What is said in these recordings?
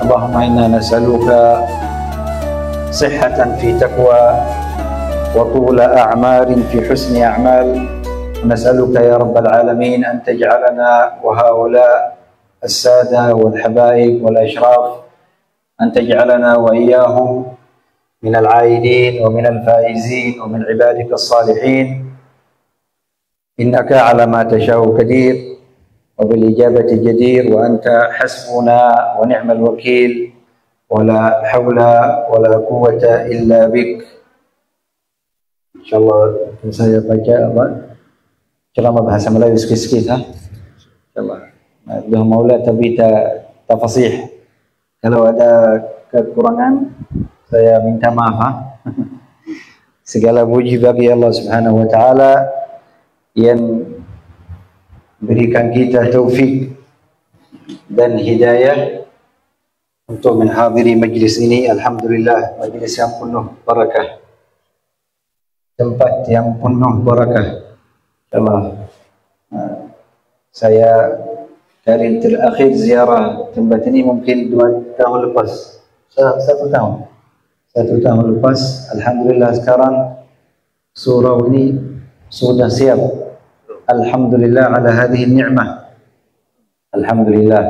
اللهم إنا نسألك صحة في تقوى وطول أعمار في حسن أعمال، ونسألك يا رب العالمين أن تجعلنا وهؤلاء السادة والحبائب والأشراف أن تجعلنا وإياهم من العائدين ومن الفائزين ومن عبادك الصالحين، إنك على ما تشاء قدير وبالإجابة جدير، وأنت حسبنا ونعم الوكيل، ولا حول ولا قوة إلا بك. InsyaAllah saya baca ceramah bahasa Melayu sikit-sikit. InsyaAllah. Dah maula tapi tak fasih. Kalau ada kekurangan saya minta maaf. Segala puji bagi Allah Subhanahu wa taala yang berikan kita taufik dan hidayah untuk menghadiri majlis ini. Alhamdulillah, majlis yang penuh barakah, tempat yang penuh barakah. InsyaAllah saya dari terakhir ziarah tempat ini mungkin 2 tahun lepas, 1 tahun lepas. Alhamdulillah sekarang surau ini sudah siap. Alhamdulillah ala hadhihi ni'mah. Alhamdulillah,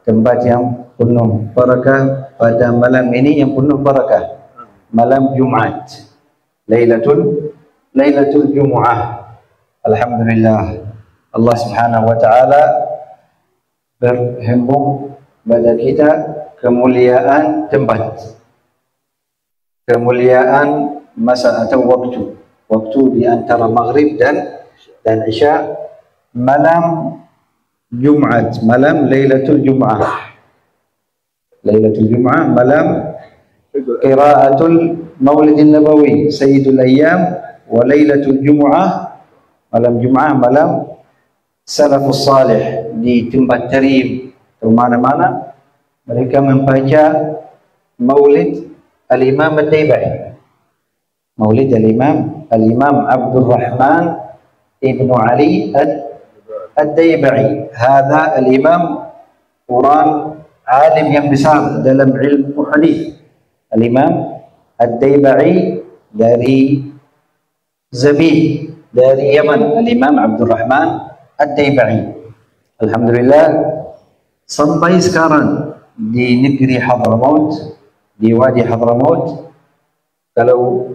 tempat yang penuh barakah pada malam ini yang penuh barakah, malam Jumat, Lailatul Jumu'ah. Alhamdulillah, Allah Subhanahu wa taala berhembung pada kita kemuliaan tempat, kemuliaan masa atau waktu di antara maghrib dan isya, malam Jumat, malam Lailatul Jumu'ah. Lailatul Jumu'ah, malam qiraatul Maulidin Nabawi Sayyidul Ayyam, wa Lailatul Jumu'ah, malam Jumu'ah, malam Salafus Salih. Di tempat tarim atau mana-mana mereka membaca Maulid Al-Imam Ad-Daiba'i, Maulid Al-Imam Abdul Rahman Ibnu Ali Ad-Daiba'i. Hada Al-Imam Quran, alim yang besar dalam ilmu hadis. Al-Imam Ad-Daiba'i dari Zabid, dari Yaman. Al-Imam Abdul Rahman Ad-Daiba'i. Alhamdulillah, sampai sekarang di negeri Hadramaut, di Wadi Hadramaut, kalau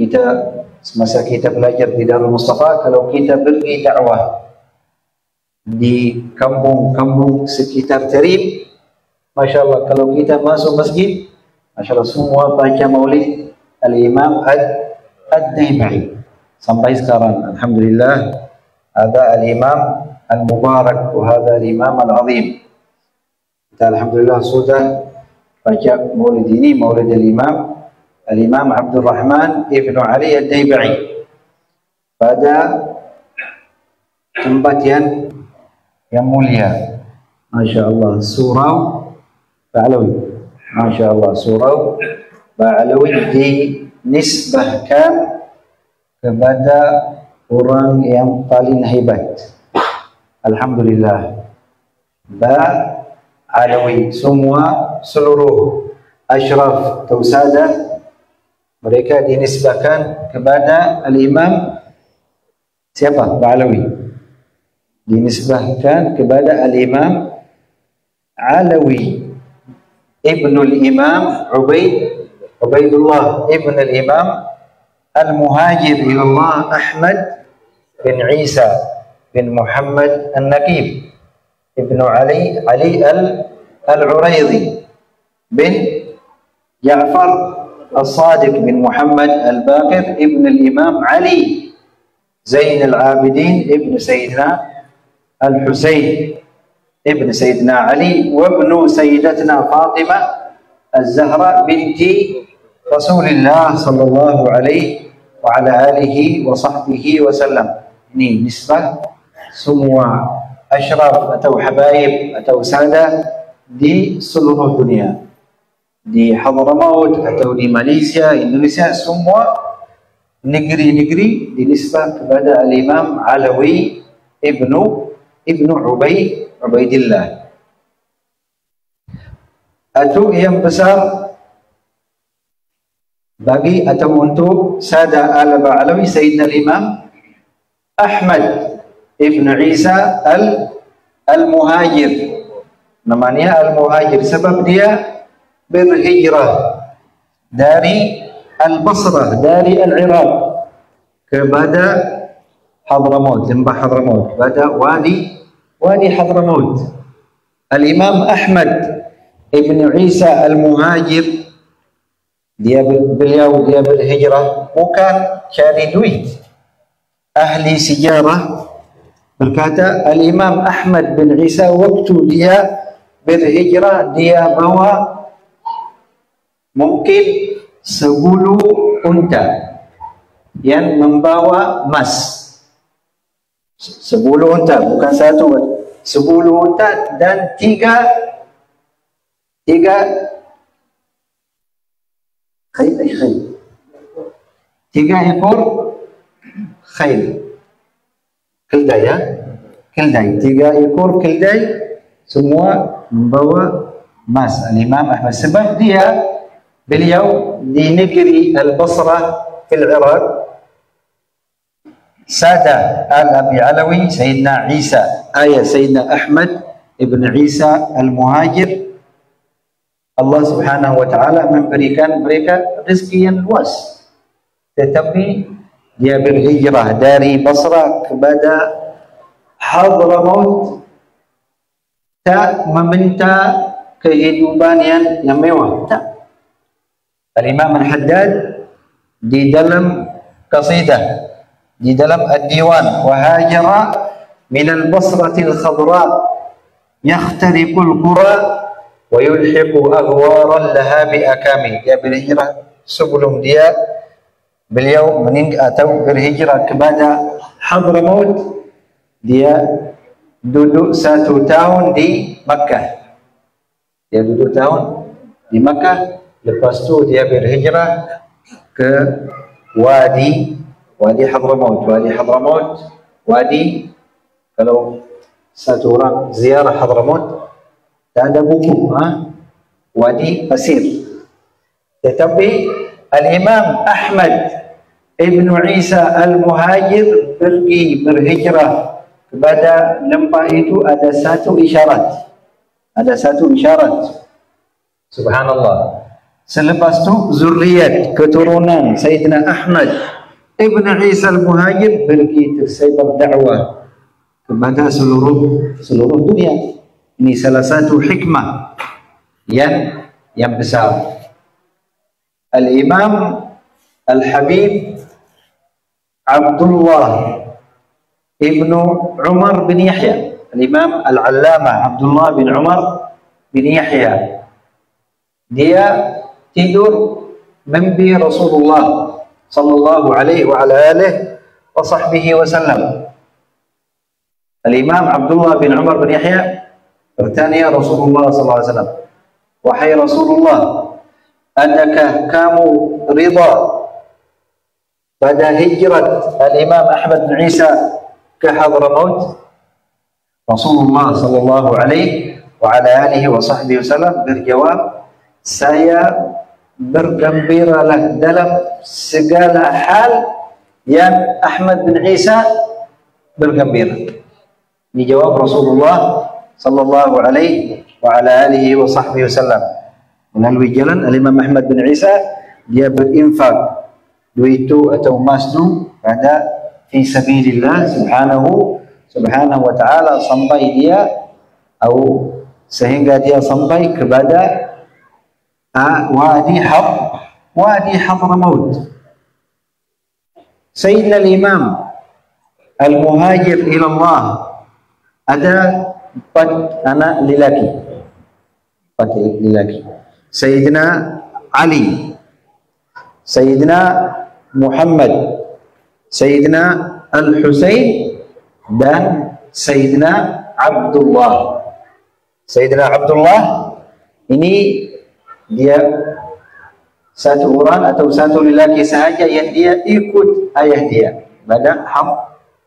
kita semasa kita belajar di Darul Mustafa, kalau kita pergi dakwah di kampung-kampung sekitar Tarim, Masya Allah, kalau kita masuk masjid, Masya Allah, semua baca Maulid Al-Imam Ad-Daiba'i. Sampai sekarang, Alhamdulillah, ada Al-Imam Al-Mubarak wa hadha Al-Imam Al-Azim. Kita Alhamdulillah sudah baca Maulid ini, Maulid Al-Imam Abdul Rahman Ibnu Ali Ad-Daiba'i, pada tempat yang mulia. Masya Allah, Surau Ba'alawi. Masya Allah, Surau Ba'alawi dinisbahkan kepada orang yang paling hebat. Alhamdulillah, Ba'alawi, seluruh asyraf atau sadah mereka dinisbahkan kepada Al-Imam siapa? Ba'alawi. Dinisbahkan kepada Al-Imam Alawi Ibnu Al-Imam Ubaidullah Ibn Al-Imam Al-Muhajir ilallah Ahmad bin Isa bin Muhammad An-Naqib Ibnu Ali Al-Uraidhi bin Ja'far Al-Sadiq bin Muhammad Al-Baqir Ibn Al-Imam Ali Zain Al-Abidin Ibn Sayyidina Al-Husayn Ibn Sayyidina Ali wa ibnu Sayyidatina Fatimah Al-Zahra binti Rasulullah sallallahu alaihi wa ala alihi wa sahbihi wa sallam. Ini nisbah semua asyraf atau habaib atau sadah di seluruh dunia, di Hadramaut atau di Malaysia, Indonesia, semua negeri-negeri dinisbah kepada Al-Imam Alawi Ibnu Ubaidillah. atau yang besar bagi atau untuk Sada Al-Ba'alawi Sayyidina Imam Ahmad Ibn Isa Al-Muhajir. Namanya Al-Muhajir sebab dia berhijrah dari Al-Basrah, dari Al-Iraq kepada Hadramaut, lembah Hadramaut, pada Wadi Hadramaut. Al-Imam Ahmad Ibn Isa Al-Muhajir beliau berhijrah bukan cari duit. Ahli sejarah berkata Al-Imam Ahmad bin Isa waktu dia berhijrah dia bawa mungkin 10 unta yang membawa emas. 10 unta, bukan satu, 10 unta dan tiga ekor khayl. Keldai, ya? Keldai. 3 ekor keldai semua membawa emas. Al-Imam Ahmad sebab beliau di negeri Al-Basrah fil Iraq. Sada Al-Abi Alawi Sayyidina Isa ayah Sayyidina Ahmad Ibn Isa Al-Muhajir, Allah Subhanahu wa ta'ala memberikan mereka rezeki yang luas, tetapi dia berhijrah dari Basrah kepada Hadramaut, tak meminta kehidupan yang mewah, tak. Al-Imam Al-Haddad di dalam qasidah, di dalam Ad-Diwan, wahajara min al-Basratil Khadra yakhtariqul qura wa yulhiqu aghwaran laha bi akami. Dia berhijrah sebelum beliau meninggal atau berhijrah kepada Hadramaut, dia duduk 1 tahun di Makkah. Dia duduk tahun di Makkah, lepas tu dia berhijrah ke Wadi Hadramaut. Wadi, kalau satu orang ziarah Hadramaut tak ada buku, wadi pasir. Tetapi Al-Imam Ahmad Ibn Isa Al-Muhajir pergi berhijrah kepada lembah itu, ada satu isyarat. Subhanallah. Selepas tu zuriat keturunan Sayyidina Ahmad Ibn Isa Al-Muhajir pergi tersebar dakwah kepada seluruh dunia. Ini salah satu hikmah yang besar. Al-Imam Al-Habib Abdullah Ibn Umar bin Yahya, Al-Imam Al-Allamah Abdullah bin Umar bin Yahya, dia tidur mimpi Rasulullah sallallahu alaihi wa ala alihi wa sahbihi wasallam. Al-Imam Abdullah bin Umar bin Yahya bertanya Rasulullah sallallahu alaihi wasallam, wahai Rasulullah, adakah kamu ridha pada hijrat Al-Imam Ahmad bin Isa ke Hadramaut? Rasulullah sallallahu alaihi wa ala alihi wa sahbihi wasallam berjawab, saya bergembiralah dalam segala hal yang Ahmad bin Isa bergembira. Dijawab Rasulullah sallallahu alaihi wa ala alihi wa sahbihi wasallam. Melalui jalan Al-Imam Ahmad bin Isa, dia berinfak duit itu atau emas itu pada fi sabilillah subhanahu wa ta'ala sehingga dia sampai kepada Wadi Hadramaut. Sayyidina Al-Imam Al-Muhajir ilallah ada 4 anak lelaki. Sayyidina Ali, Sayyidina Muhammad, Sayyidina Al-Husain dan Sayyidina Abdullah. Sayyidina Abdullah ini dia satu orang atau satu lelaki sahaja yang dia ikut ayah dia pada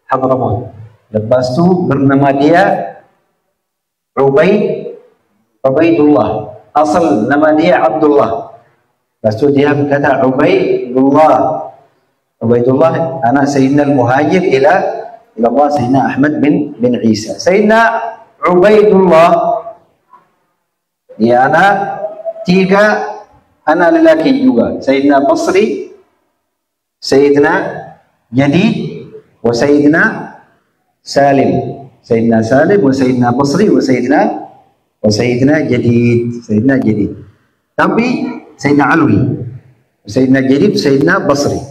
Hadramaut. Lepas tu bernama dia Ubaidullah. asal nama dia Abdullah. Lepas tu dia berkata Ubaidullah. Ubaidullah anak Sayyidina al-Muhajir ila Allah Sayyidina Ahmad bin Isa. Sayyidina Ubaidullah dia anak tiga anak lelaki juga. Sayyidina Basri, Sayyidina Jadid, wa Sayyidina Salim. Sayyidina Salim wa Sayyidina Basri wa Sayyidina Jadid. Sayyidina Jadid. Tapi Sayyidina Alwi, Sayyidina Jadid, Sayyidina Basri.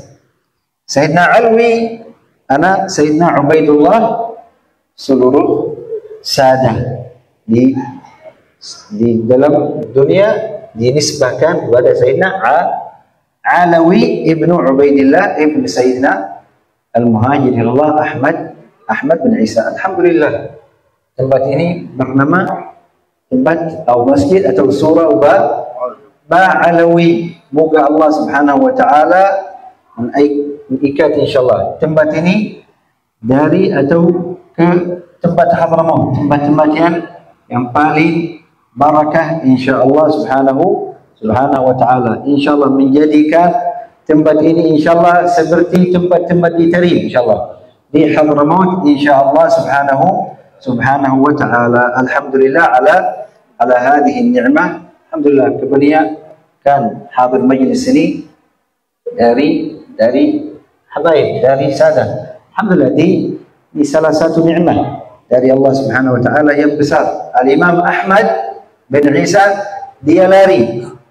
Sayyidina Alwi anak Sayyidina Ubaidullah, seluruh sadah di dalam dunia dinisbahkan kepada Sayyidina Alawi ibnu Ubaidillah ibnu Sayyidina Al-Muhajir Allah Ahmad bin Isa. Alhamdulillah, tempat ini bernama tempat atau masjid atau surah Ba'alawi. Moga Allah Subhanahu wa taala mengikat insyaallah tempat ini dari atau ke tempat Hadramaut, tempat-tempat yang paling barakah insyaallah subhanahu wa taala. Insyaallah menjadikan tempat ini insyaallah seperti tempat-tempat di Tarim insyaallah di Hadramaut insyaallah subhanahu wa taala. Alhamdulillah ala hadhihi ni'mah. Alhamdulillah kebanyakan hadir majlis ini dari habaib, dari sadah. Alhamdulillah di salah satu nikmat dari Allah Subhanahu wa taala yang besar. Al-Imam Ahmad bin Isa dia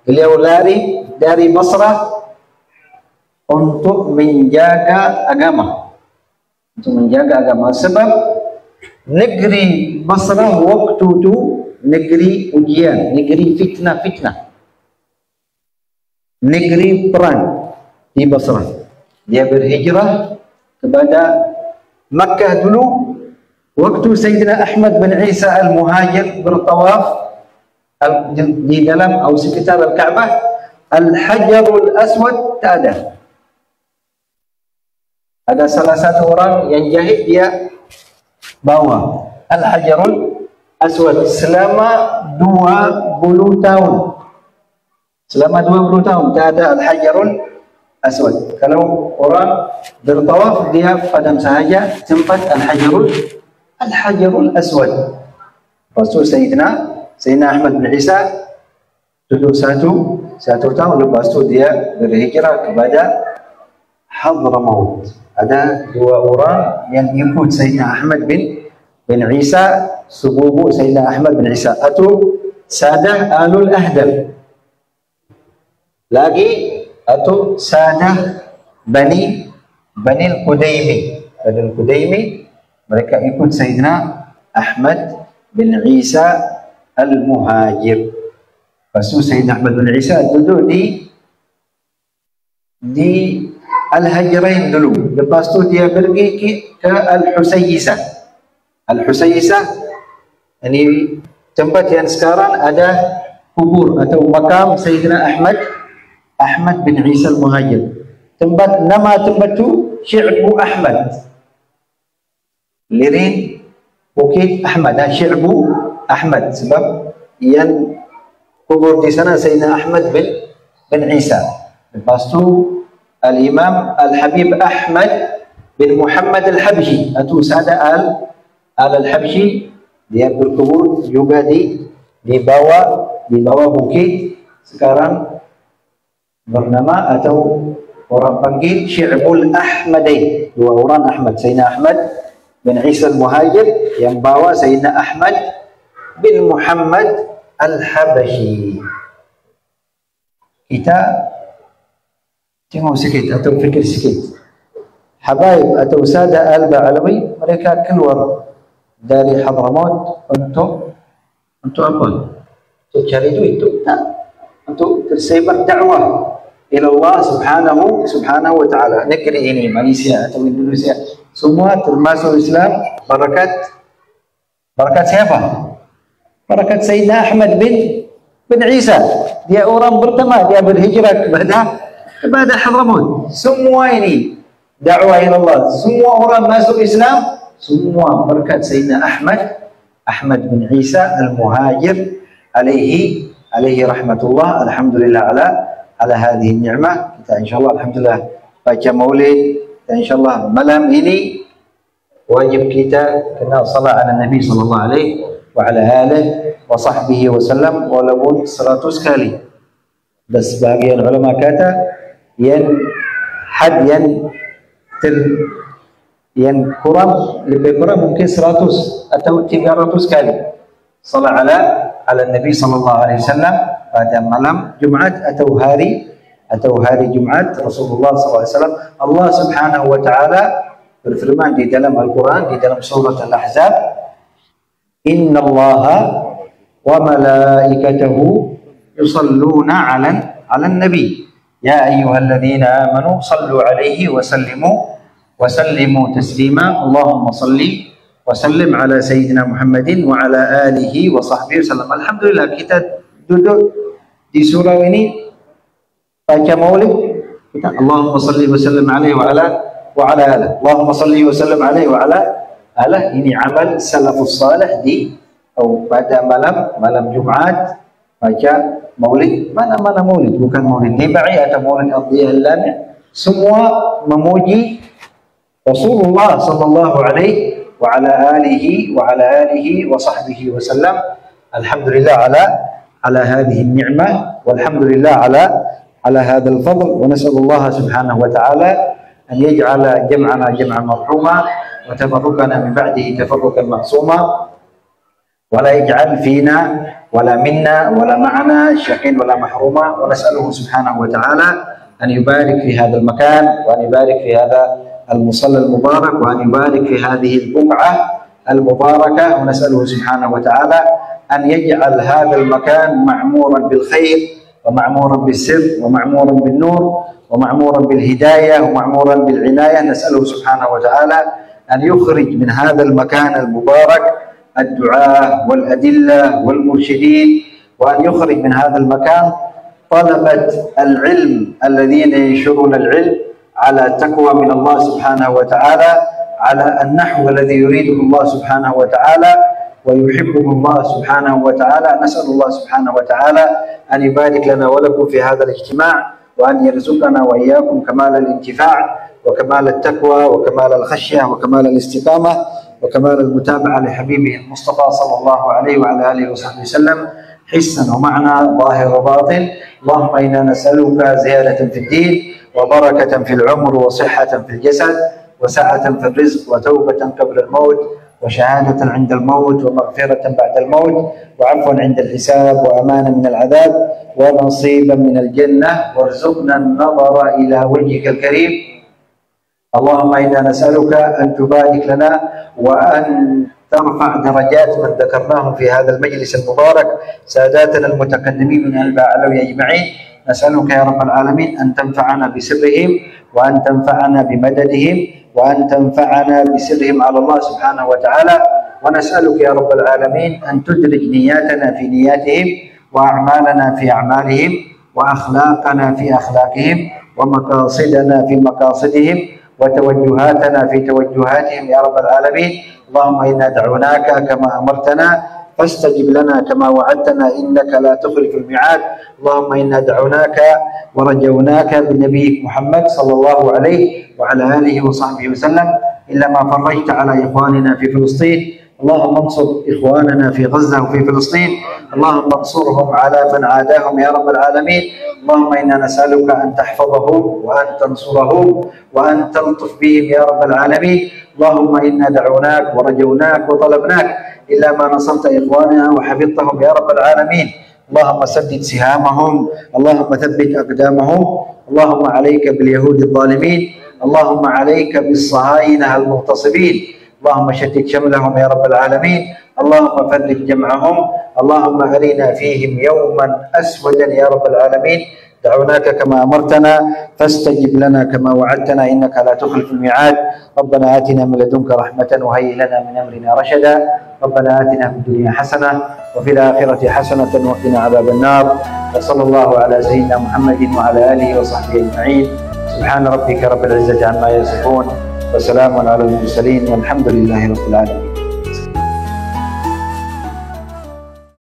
beliau lari dari Basrah untuk menjaga agama. Sebab negeri Basrah waktu itu negeri ujian, negeri fitnah, negeri perang di Basrah. Dia berhijrah kepada Makkah dulu waktu Sayyidina Ahmad bin Isa al-Muhajir bertawaf di dalam atau sekitar Al-Ka'bah. Al-Hajarul Aswad tak ada. Ada salah satu orang yang jahit, dia bawa Al-Hajarul Aswad selama 20 tahun. Selama 20 tahun tak ada Al-Hajarul Aswad. Kalau orang bertawaf dia padam sahaja tempat Al-Hajarul Aswad. Rasul Sayyidina Ahmad bin Isa duduk satu tahun, lepas tu dia berhijrah kepada Hadramaut. Ada dua orang yang ikut Sayyidina Ahmad bin Isa, sepupu Sayyidina Ahmad bin Isa, atau Sadah Alul Ahdal. Lagi atau Sadah Bani Al-Qudaimi. Mereka ikut Sayyidina Ahmad bin Isa Al-Muhajir. Lepas tu Sayyidina Ahmad bin Isa duduk di Al-Hajrain dulu. Lepas tu dia pergi ke Al-Husayyisah. Al-Husayyisah ini tempat yang sekarang ada kubur atau makam Sayyidina Ahmad bin Isa Al-Muhajir. Nama tempat tu Syi'bu Ahmad. Lirin Bukit Ahmad, Syi'bu Ahmad, sebab yang kubur di sana Sayyidina Ahmad bin Isa. Lepas tu Al-Imam Al-Habib Ahmad bin Muhammad Al-Habshi atau Sada Al-Habshi, dia berkubur juga di bawah bukit sekarang bernama atau orang panggil Syi'bul Ahmadain. Dua orang Ahmad, Sayyidina Ahmad bin Isa Al-Muhajir yang bawa Sayyidina Ahmad bin Muhammad Al-Habashi. Kita tengok sikit atau fikir sikit. Habaib atau Sada Al-Ba'alawi, mereka keluar dari Hadramaut untuk apa? Untuk cari duit? Untuk tersebar dakwah ila Allah subhanahu wa ta'ala. Negeri ini, Malaysia atau Indonesia, semua termasuk Islam barakat siapa? Barakat Sayyidina Ahmad bin Isa. Dia orang pertama, dia berhijrah kepada Hadramaut. Semua ini dakwah ila Allah, semua orang masuk Islam, semua berkat Sayyidina Ahmad bin Isa Al-Muhajir alaihi alaihi rahmatullah. Alhamdulillah ala hadhihi ni'mah. Kita insyaallah alhamdulillah baca maulid, dan insyaallah malam ini wajib kita kena salat ala Nabi sallallahu alaihi wa ala alihi wa sahbihi wasallam walaupun 100 kali. Dan sebagian ulama kata yang yang kurang, lebih kurang mungkin 100 atau 300 kali salat ala Nabi sallallahu alaihi wasallam pada malam Jumat atau hari Jumat. Rasulullah sallallahu alaihi wasallam, Allah Subhanahu wa taala berfirman di dalam Al-Qur'an, di dalam surat Al-Ahzab, innallaha wa malaikatahu yusalluna 'alan nabi ya ayyuhalladzina amanu sallu 'alaihi wa sallimu taslima. Allahumma salli wa sallim ala sayyidina Muhammadin wa ala alihi wa sahbihi wasallam. Alhamdulillah, kita duduk di surau ini baca maulid, kita Allahumma salli wa sallim alaihi wa ala alihi. Allahumma salli wa sallim alaihi wa ala alihi. Ini amal salafus salih pada malam Jumat baca maulid. Mana maulid, bukan maulid Nibai atau maulid Adhiyah Lami. Semua memuji Rasulullah sallallahu alaihi wa ala alihi wa sahbihi wasallam. Alhamdulillah ala hadhihi ni'mah, walhamdulillah ala hadzal fadl, wa nas'alullah subhanahu wa ta'ala an yaj'ala jam'ana jam'an marhuma wa tafarruqana min ba'dihi tafarruqan ma'suma wa la yaj'al fina wala minna wala ma'ana syaqin wala mahruma. Wa nas'aluhu subhanahu wa ta'ala an yubarik fi hadzal makan wa an yubarik fi hadha المصلى المبارك وأن يبارك في هذه البقعة المباركة. ونسأله سبحانه وتعالى أن يجعل هذا المكان معمورا بالخير ومعمورا بالسر ومعمورا بالنور ومعمورا بالهداية ومعمورا بالعناية. نسأله سبحانه وتعالى أن يخرج من هذا المكان المبارك الدعاة والأدلة والمرشدين، وأن يخرج من هذا المكان طلبة العلم الذين ينشرون العلم على تقوى من الله سبحانه وتعالى، على النحو الذي يريده الله سبحانه وتعالى ويحبه الله سبحانه وتعالى. نسأل الله سبحانه وتعالى أن يبارك لنا ولكم في هذا الاجتماع، وأن يرزقنا وإياكم كمال الانتفاع وكمال التقوى وكمال الخشية وكمال الاستقامة وكمال المتابعة لحبيبه المصطفى صلى الله عليه وعلى آله وصحبه وسلم، حسا ومعنى ظاهر وباطن. اللهم إنا نسألك زيادة في الدين وبركة في العمر وصحة في الجسد وسعة في الرزق وتوبة قبل الموت وشهادة عند الموت ومغفرة بعد الموت وعفوا عند الحساب وأمانا من العذاب ونصيبا من الجنة، وارزقنا النظر إلى وجهك الكريم. اللهم إنا نسألك أن تبارك لنا وأن ترفع درجات من ذكرناهم في هذا المجلس المبارك، ساداتنا المتقدمين من الباعلوي أجمعين. نسألك يا رب العالمين أن تنفعنا بسرهم وأن تنفعنا بمددهم وأن تنفعنا بسرهم على الله سبحانه وتعالى. ونسألك يا رب العالمين أن تدرج نياتنا في نياتهم وأعمالنا في أعمالهم وأخلاقنا في أخلاقهم ومقاصدنا في مقاصدهم وتوجهاتنا في توجهاتهم يا رب العالمين. اللهم إنا دعوناك كما أمرتنا فاستجب لنا كما وعدتنا إنك لا تخلف الميعاد. اللهم إنا دعوناك ورجوناك بنبيك محمد صلى الله عليه وعلى آله وصحبه وسلم إلا ما فرجت على إخواننا في فلسطين. اللهم انصر إخواننا في غزة وفي فلسطين، اللهم انصرهم على من عاداهم يا رب العالمين. اللهم إنا نسألك أن تحفظهم وأن تنصرهم وأن تلطف بهم يا رب العالمين. اللهم إنا دعوناك ورجوناك وطلبناك إلا ما نصرت إخواننا وحفظتهم يا رب العالمين. اللهم سدد سهامهم، اللهم ثبت أقدامهم، اللهم عليك باليهود الظالمين، اللهم عليك بالصهاينة المغتصبين، اللهم شتت شملهم يا رب العالمين، اللهم فرق جمعهم، اللهم أرنا فيهم يوما أسودا يا رب العالمين. دعوناك كما أمرتنا فاستجب لنا كما وعدتنا إنك لا تخلف الميعاد. ربنا آتنا من لدنك رحمة وهيئ لنا من أمرنا رشدا. ربنا آتنا في الدنيا حسنة وفي الآخرة حسنة وقنا عذاب النار. وصلى الله على سيدنا محمد وعلى آله وصحبه أجمعين. سبحان ربك رب العزة عما يصفون وسلام على المرسلين والحمد لله رب العالمين.